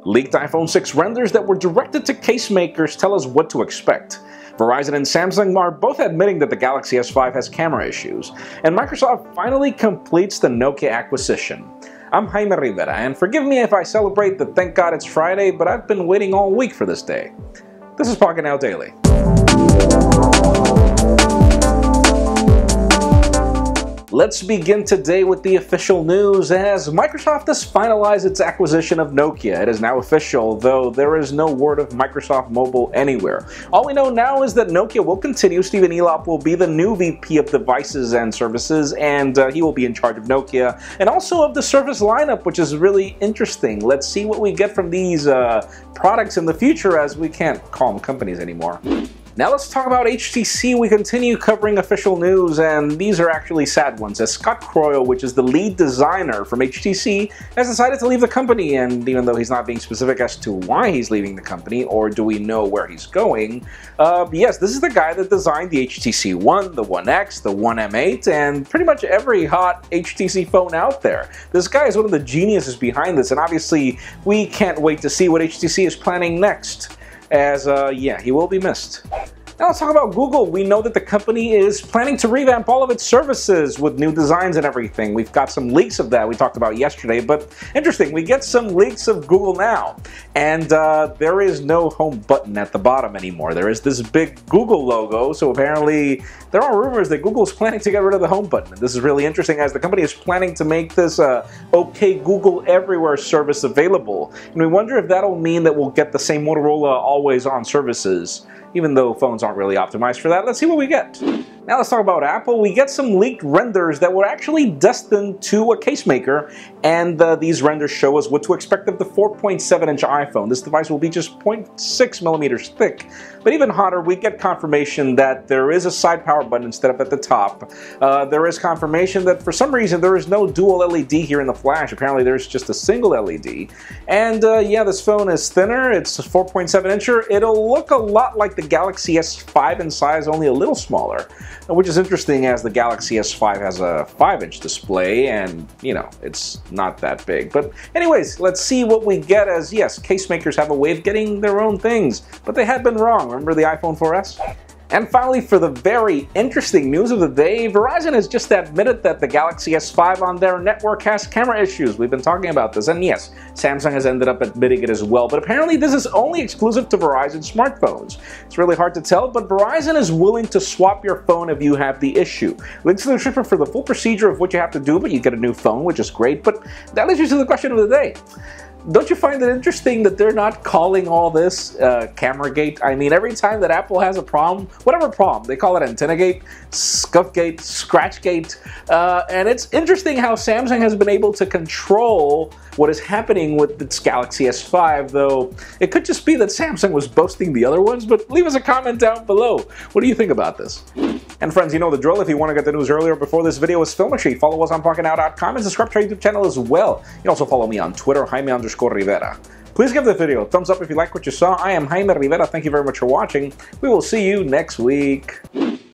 Leaked iPhone 6 renders that were directed to case makers tell us what to expect. Verizon and Samsung are both admitting that the Galaxy S5 has camera issues, and Microsoft finally completes the Nokia acquisition. I'm Jaime Rivera, and forgive me if I celebrate the thank God it's Friday, but I've been waiting all week for this day. This is Pocketnow Daily. Let's begin today with the official news as Microsoft has finalized its acquisition of Nokia. It is now official, though there is no word of Microsoft Mobile anywhere. All we know now is that Nokia will continue. Stephen Elop will be the new VP of Devices and Services, and he will be in charge of Nokia and also of the service lineup, which is really interesting. Let's see what we get from these products in the future, as we can't call them companies anymore. Now let's talk about HTC. We continue covering official news, and these are actually sad ones, as Scott Croyle, which is the lead designer from HTC, has decided to leave the company. And even though he's not being specific as to why he's leaving the company, or do we know where he's going, yes, this is the guy that designed the HTC One, the One X, the One M8, and pretty much every hot HTC phone out there. This guy is one of the geniuses behind this, and obviously we can't wait to see what HTC is planning next, as yeah, he will be missed. Now let's talk about Google. We know that the company is planning to revamp all of its services with new designs and everything. We've got some leaks of that we talked about yesterday, but interesting, we get some leaks of Google now. And there is no home button at the bottom anymore. There is this big Google logo, so apparently there are rumors that Google is planning to get rid of the home button. And this is really interesting, as the company is planning to make this OK Google Everywhere service available. And we wonder if that'll mean that we'll get the same Motorola always-on services, even though phones aren't really optimized for that. Let's see what we get. Now let's talk about Apple. We get some leaked renders that were actually destined to a case maker, and these renders show us what to expect of the 4.7-inch iPhone. This device will be just 0.6 millimeters thick. But even hotter, we get confirmation that there is a side power button instead of at the top. There is confirmation that for some reason there is no dual LED here in the flash. Apparently there's just a single LED. And yeah, this phone is thinner. It's a 4.7-incher. It'll look a lot like the Galaxy S5 in size, only a little smaller. Which is interesting, as the Galaxy S5 has a 5-inch display, and, you know, it's not that big. But anyways, let's see what we get, as, yes, case makers have a way of getting their own things, but they had been wrong. Remember the iPhone 4S? And finally, for the very interesting news of the day, Verizon has just admitted that the Galaxy S5 on their network has camera issues. We've been talking about this, and yes, Samsung has ended up admitting it as well, but apparently this is only exclusive to Verizon smartphones. It's really hard to tell, but Verizon is willing to swap your phone if you have the issue. Links to the description for the full procedure of what you have to do, but you get a new phone, which is great. But that leads you to the question of the day. Don't you find it interesting that they're not calling all this Cameragate? I mean, every time that Apple has a problem, whatever problem, they call it Antennagate, Scuffgate, Scratchgate, and it's interesting how Samsung has been able to control what is happening with its Galaxy S5, though it could just be that Samsung was boasting the other ones, but leave us a comment down below. What do you think about this? And friends, you know the drill. If you want to get the news earlier before this video is filmed, make sure you follow us on Pocketnow.com and subscribe to our YouTube channel as well. You can also follow me on Twitter, Jaime_Rivera. Please give the video a thumbs up if you like what you saw. I am Jaime Rivera. Thank you very much for watching. We will see you next week.